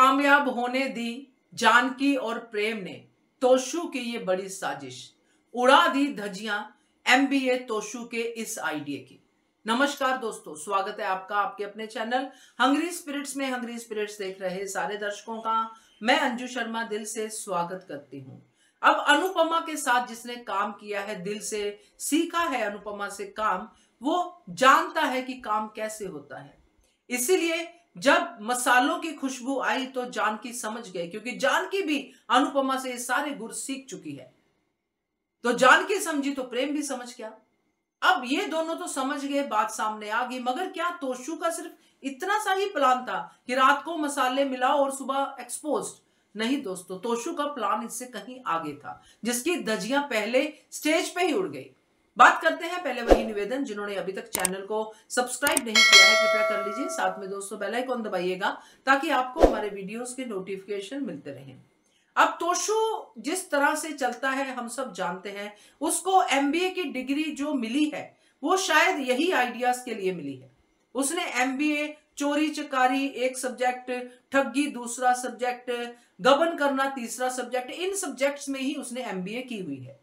कामयाब होने दी जानकी और प्रेम ने तोशु की ये बड़ी साजिश, उड़ा दी धज्जियां एमबीए तोशु के इस आइडिया की। नमस्कार दोस्तों, स्वागत है आपका आपके अपने चैनल हंग्री स्पिरिट्स में। हंग्री स्पिरिट्स देख रहे सारे दर्शकों का मैं अंजू शर्मा दिल से स्वागत करती हूं। अब अनुपमा के साथ जिसने काम किया है, दिल से सीखा है अनुपमा से काम, वो जानता है कि काम कैसे होता है। इसीलिए जब मसालों की खुशबू आई तो जानकी समझ गए, क्योंकि जानकी भी अनुपमा से ये सारे गुर सीख चुकी है। तो जानकी समझी तो प्रेम भी समझ गया। अब ये दोनों तो समझ गए, बात सामने आ गई। मगर क्या तोशु का सिर्फ इतना सा ही प्लान था कि रात को मसाले मिलाओ और सुबह एक्सपोज? नहीं दोस्तों, तोशु का प्लान इससे कहीं आगे था, जिसकी धज्जियां पहले स्टेज पे ही उड़ गई। बात करते हैं, पहले वही निवेदन, जिन्होंने अभी तक चैनल को सब्सक्राइब नहीं किया है कृपया कर लीजिए। साथ में दोस्तों बेल आइकन दबाइएगा ताकि आपको हमारे वीडियोस के नोटिफिकेशन मिलते रहें। अब तोशु जिस तरह से चलता है हम सब जानते हैं। उसको एमबीए की डिग्री जो मिली है वो शायद यही आइडियाज के लिए मिली है। उसने एमबीए चोरी चकारी एक सब्जेक्ट, ठगी दूसरा सब्जेक्ट, गबन करना तीसरा सब्जेक्ट, इन सब्जेक्ट्स में ही उसने एमबीए की हुई है।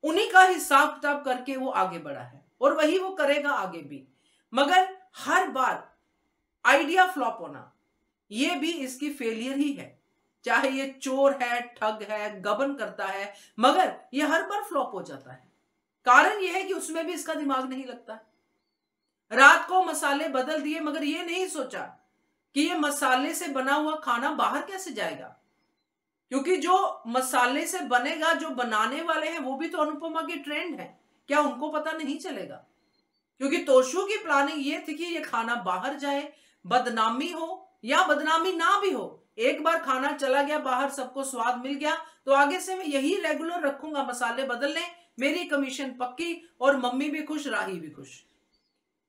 उन्हीं का हिसाब किताब करके वो आगे बढ़ा है और वही वो करेगा आगे भी। मगर हर बार आइडिया फ्लॉप होना ये भी इसकी फेलियर ही है। चाहे ये चोर है, ठग है, गबन करता है, मगर ये हर बार फ्लॉप हो जाता है। कारण ये है कि उसमें भी इसका दिमाग नहीं लगता। रात को मसाले बदल दिए, मगर ये नहीं सोचा कि ये मसाले से बना हुआ खाना बाहर कैसे जाएगा, क्योंकि जो मसाले से बनेगा, जो बनाने वाले हैं वो भी तो अनुपमा की ट्रेंड है। क्या उनको पता नहीं चलेगा? क्योंकि तोशु की प्लानिंग ये थी कि ये खाना बाहर जाए, बदनामी हो या बदनामी ना भी हो। एक बार खाना चला गया बाहर, सबको स्वाद मिल गया, तो आगे से मैं यही रेगुलर रखूंगा, मसाले बदल लें, मेरी कमीशन पक्की और मम्मी भी खुश, राही भी खुश।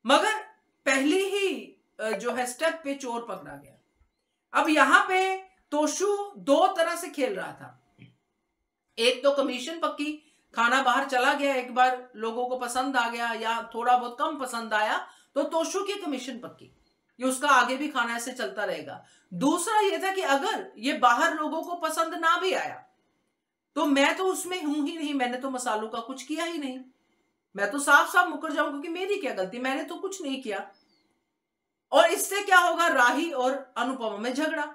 मगर पहली ही जो है स्टेप पे चोर पकड़ा गया। अब यहां पे तोशु दो तरह से खेल रहा था। एक तो कमीशन पक्की, खाना बाहर चला गया, एक बार लोगों को पसंद आ गया या थोड़ा बहुत कम पसंद आया तो तोशु की कमीशन पक्की, ये उसका आगे भी खाना ऐसे चलता रहेगा। दूसरा ये था कि अगर ये बाहर लोगों को पसंद ना भी आया तो मैं तो उसमें हूं ही नहीं, मैंने तो मसालों का कुछ किया ही नहीं, मैं तो साफ साफ मुकर जाऊं, क्योंकि मेरी क्या गलती, मैंने तो कुछ नहीं किया। और इससे क्या होगा, राही और अनुपमा में झगड़ा।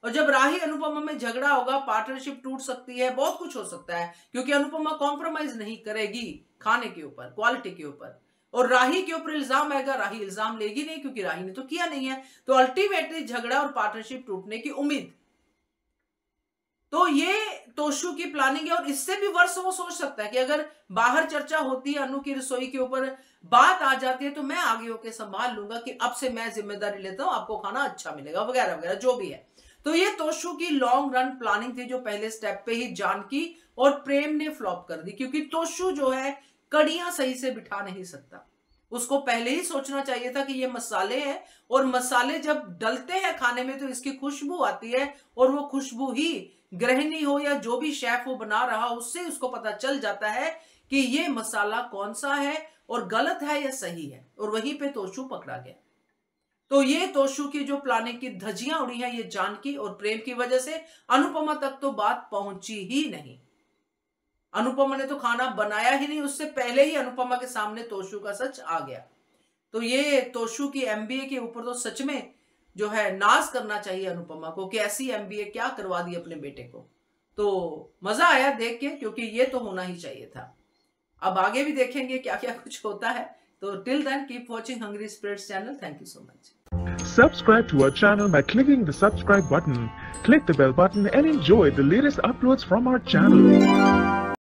और जब राही अनुपमा में झगड़ा होगा, पार्टनरशिप टूट सकती है, बहुत कुछ हो सकता है, क्योंकि अनुपमा कॉम्प्रोमाइज नहीं करेगी खाने के ऊपर, क्वालिटी के ऊपर। और राही के ऊपर इल्जाम आएगा, राही इल्जाम लेगी नहीं क्योंकि राही ने तो किया नहीं है। तो अल्टीमेटली झगड़ा और पार्टनरशिप टूटने की उम्मीद। तो ये तोशु की प्लानिंग है। और इससे भी वर्ष वो सोच सकता है कि अगर बाहर चर्चा होती है अनु की रसोई के ऊपर, बात आ जाती है, तो मैं आगे होकर संभाल लूंगा कि अब से मैं जिम्मेदारी लेता हूं, आपको खाना अच्छा मिलेगा वगैरह वगैरह जो भी है। तो ये तोशु की लॉन्ग रन प्लानिंग थी, जो पहले स्टेप पे ही जानकी और प्रेम ने फ्लॉप कर दी। क्योंकि तोशु जो है कड़ियां सही से बिठा नहीं सकता। उसको पहले ही सोचना चाहिए था कि ये मसाले हैं, और मसाले जब डलते हैं खाने में तो इसकी खुशबू आती है, और वो खुशबू ही गृहिणी हो या जो भी शेफ वो बना रहा हो, उससे उसको पता चल जाता है कि ये मसाला कौन सा है और गलत है या सही है। और वहीं पे तोशु पकड़ा गया। तो ये तोशु की जो प्लानिंग की धज्जियां उड़ी हैं, ये जानकी और प्रेम की वजह से अनुपमा तक तो बात पहुंची ही नहीं। अनुपमा ने तो खाना बनाया ही नहीं, उससे पहले ही अनुपमा के सामने तोशु का सच आ गया। तो ये तोशु की एमबीए के ऊपर तो सच में जो है नाज करना चाहिए अनुपमा को, कि ऐसी एमबीए क्या करवा दी अपने बेटे को। तो मजा आया देख के, क्योंकि ये तो होना ही चाहिए था। अब आगे भी देखेंगे क्या क्या कुछ होता है। तो till then keep watching hungry spirits channel. Thank you so much. Subscribe to our channel by clicking the subscribe button. Click the bell button and enjoy the latest uploads from our channel.